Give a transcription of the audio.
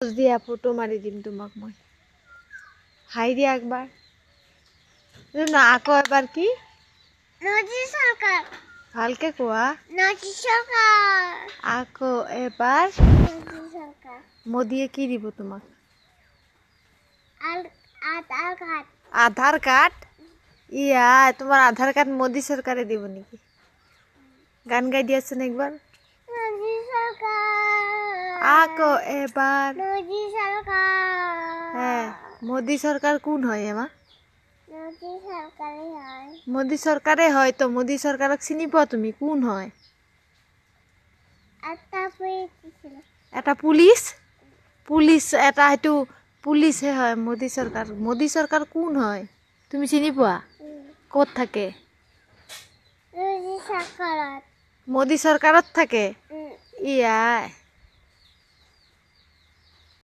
দিয়া ফটো মাৰি দিম তোমাক মই। হাই দিয়া একবাৰ। না আকৌ এবাৰ কি? নদী সরকার। ভালকে কোৱা। নদী সরকার। আকৌ এবাৰ। নদী সরকার। মোদীয়ে কি দিব তোমাক? আধার কার্ড। আধার কার্ড? ইয়া তোমার আধার কার্ড মোদী সরকারে দিব নাকি? গান গাই দিয়াছেন একবার। নদী সরকার। আকৌ এবার। নদী সরকার। হ্যাঁ মোদী সরকার কোন হয় এমা? নদী সরকারে হয়। মোদী সরকারে হয় তো মোদী সরকারক চিনি পোৱা তুমি কোন হয়? একটা পুলিশ ছিল। এটা পুলিশ? পুলিশ এটা হেতু পুলিশে হয় মোদী সরকার কোন হয়? তুমি চিনি পোৱা? ক'ত থাকে? নদী সরকার। মোদী সরকারত থাকে? ইয়া